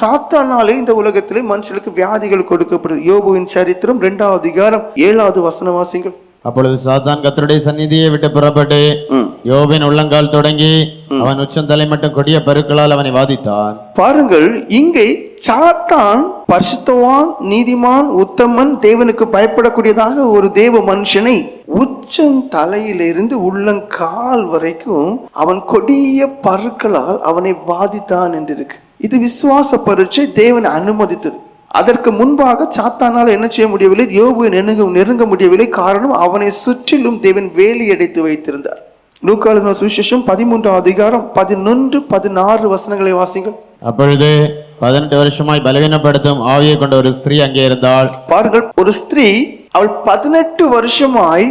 சாத்தானாலே இந்த உலகத்திலே மனுஷனுக்கு வியாதிகள் கொடுக்கப்படுது. யோபுவின் சரித்திரம் 2வது அதிகாரம் 7வது வசனம் வாசிங்கள். அப்பொழுது சாத்தான் கர்த்தருடைய சந்நிதியை விட்டு புறப்பட்டு யோபின் உள்ளங்கால் தொடங்கி அவன் உச்சந்தலை மட்டும் கொடிய பருக்களால் அவனை வாதித்தான். பாருங்கள், இங்கே சாத்தான் பரிசுத்தவான், நீதிமான், உத்தமன், தேவனுக்கு பயப்படக்கூடியதாக ஒரு தேவ மனுஷனை உச்சந்தலையிலிருந்து உள்ளங்கால் வரைக்கும் அவன் கொடிய பருக்களால் அவனை வாதித்தான் என்று இருக்கு. இது விசுவாச பரீட்சை தேவன் அனுமதித்தது. அதற்கு முன்பாக சாத்தானால் என்ன செய்ய முடியவில்லை, யோபுவை நெருங்க முடியவில்லை. காரணம், அவனை சுற்றிலும் தேவன் வேலி அடைத்து வைத்திருந்தார். லூக்கா எழுதின சுவிசேஷம் 13வது அதிகாரம் 11, 16 வசனங்களை வாசிங்கள். அப்பொழுது 18 வருஷமாய் பலவீனப்படுத்தும் ஆவியை கொண்ட ஒரு ஸ்திரீ அங்கே இருந்தாள். பாருங்கள், ஒரு ஸ்திரீ, அவள் 18 வருஷமாய்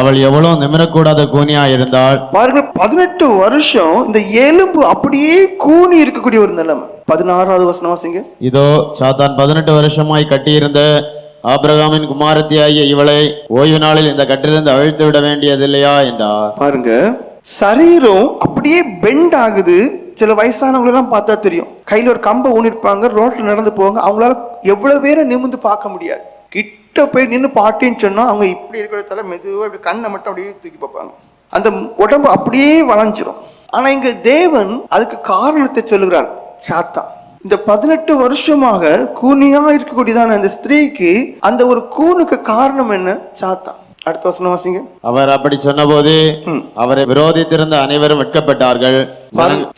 அவள் எவ்வளவு நிமிரக்கூடாத கூனியா இருந்தாள். பாருங்கள், 18 வருஷம் இந்த எலும்பு அப்படியே கூனி இருக்கக்கூடிய ஒரு நிலைமை. 16வது வசனம் வாசிங்க. இதோ சாத்தான் 18 வருஷமாய் கட்டியிருந்த ஆபிரகாமின் குமாரத்தி ஆகிய இவளை ஓய்வு நாளில் இந்த கட்டிலிருந்து அழித்து விட வேண்டியதில்லையா என்றார். பாருங்க, சரீரம் அப்படியே பெண்ட் ஆகுது. சில வயசானவங்க எல்லாம் பார்த்தா தெரியும், கையில ஒரு கம்பை ஊனிருப்பாங்க, ரோட்ல நடந்து போவாங்க, அவங்களால எவ்வளவு பேரை நிமிர்ந்து பார்க்க முடியாது. கிட்ட போய் நின்று பாட்டின்னு சொன்னா அவங்க இப்படி இருக்கிறதால மெதுவாக இப்படி கண்ணை மட்டும் அப்படியே தூக்கி பார்ப்பாங்க. அந்த உடம்பு அப்படியே வளைஞ்சிரும். ஆனா இங்க தேவன் அதுக்கு காரணத்தை சொல்லுகிறார். சாத்தான் இந்த 18 வருஷமாக கூனியா இருக்கக்கூடியதான அந்த ஸ்திரீக்கு அந்த ஒரு கூனுக்கு காரணம் என்ன? சாத்தான். அடுத்த வசனம் வாசிங்க. அவர் அப்படி சொன்னபோது அவரை விரோதித்திருந்த அனைவரும் வெட்கப்பட்டார்கள்.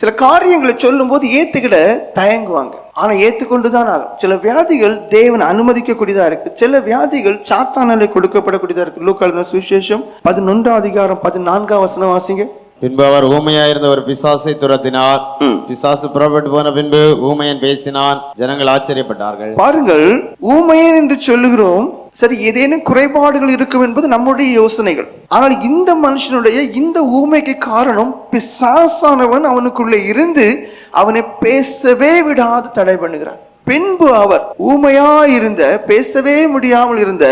சில காரியங்களை சொல்லும் போது ஏத்துக்கிட தயங்குவாங்க, ஆனா ஏத்துக்கொண்டுதான் ஆகும். சில வியாதிகள் தேவன் அனுமதிக்க கூடியதா இருக்கு, சில வியாதிகள் சாத்தானாலே கொடுக்கப்படக்கூடியதா இருக்கு. லூக்கா எழுதின சுவிசேஷம் 11வது அதிகாரம் 14வது வசனம் வாசிங்க. பின்பு அவர் ஊமையாயிருந்த ஒரு பிசாசை துரத்தினார். பிசாசு புறப்பட்டு போன பின்பு ஊமையன் பேசினான். ஜனங்கள் ஆச்சரியப்பட்டார்கள். பாருங்கள், ஊமையன் என்று சொல்லுகிறோம். சரி, ஏதேனும் குறைபாடுகள் இருக்கும் என்பது நம்முடைய யோசனைகள். ஆனால் இந்த மனுஷனுடைய இந்த ஊமைக்கு காரணம் பிசாசானவன் அவனுக்குள்ளே இருந்து அவனை பேசவே விடாது தடை பண்ணுகிறான். பின்பு அவர் ஊமையா இருந்த, பேசவே முடியாமல் இருந்த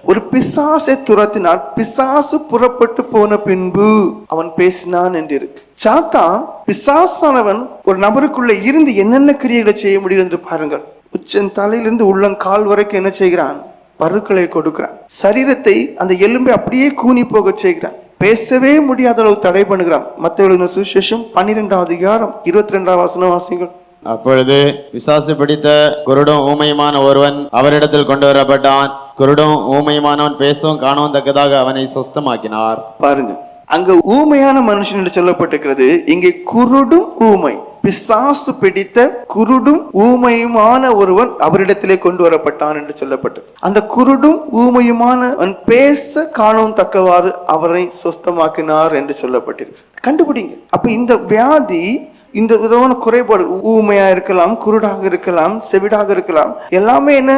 ஒரு பிசாசை துரத்தினார். பிசாசு புறப்பட்டு போன பின்பு அவன் பேசினான் என்று இருக்கு. சாத்தான் பிசாசானவன் ஒரு நபருக்குள்ள இருந்து என்னென்ன கிரியைகளை செய்ய முடியும் என்று பாருங்கள். உச்சன் தலையிலிருந்து உள்ளங்கால் வரைக்கும் என்ன செய்கிறான்? பருக்களை கொடுக்கிறான். சரீரத்தை, அந்த எலும்பை அப்படியே கூனி போக செய்கிறான். பேசவே முடியாத அளவு தடை பண்ணுகிறான். மத்தேயு எழுதின சுவிசேஷம் 12வது அதிகாரம் 22வது வசனம் வாசிங்கள். அப்பொழுது பிசாசு பிடித்த குருடும் ஊமையுமான ஒருவன் அவரிடத்தில் கொண்டு வரப்பட்டான். குருடும் ஊமையுமானவன் பேசவும் காணவும் தக்கதாக அவனை சுஸ்தமாக்கினார். பாருங்க, அங்க ஊமையான மனுஷன் என்று சொல்லப்பட்டிருக்கிறது, இங்கே குருடும் ஊமை. பிசாசு பிடித்த குருடும் ஊமையுமான ஒருவன் அவரிடத்திலே கொண்டு வரப்பட்டான் என்று சொல்லப்பட்டது. அந்த குருடும் ஊமையுமான பேச காணவும் தக்கவாறு அவரை சுஸ்தமாக்கினார் என்று சொல்லப்பட்டிருக்கு. கண்டுபிடிங்க. அப்ப இந்த வியாதி, இந்த விதமான குறைபாடு, ஊமையா இருக்கலாம், குருடாக இருக்கலாம், செவிடாக இருக்கலாம், எல்லாமே என்ன,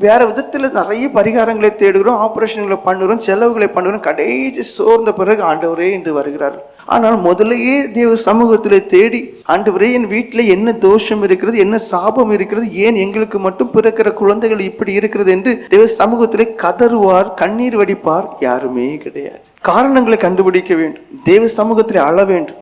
வேற விதத்துல நிறைய பரிகாரங்களை தேடுகிறோம், ஆபரேஷன்களை பண்ணுகிறோம், செலவுகளை பண்ணுகிறோம். கடைசி சோர்ந்த பிறகு ஆண்டவரே என்று வருகிறார். ஆனால் முதலையே தேவ சமூகத்திலே தேடி, ஆண்டவரே என் வீட்டில் என்ன தோஷம் இருக்கிறது, என்ன சாபம் இருக்கிறது, ஏன் எங்களுக்கு மட்டும் பிறக்கிற குழந்தைகள் இப்படி இருக்கிறது என்று தேவ சமூகத்திலே கதறுவார், கண்ணீர் வடிப்பார். யாருமே கிடையாது. காரணங்களை கண்டுபிடிக்க வேண்டும், தேவ சமூகத்திலே அழ வேண்டும்.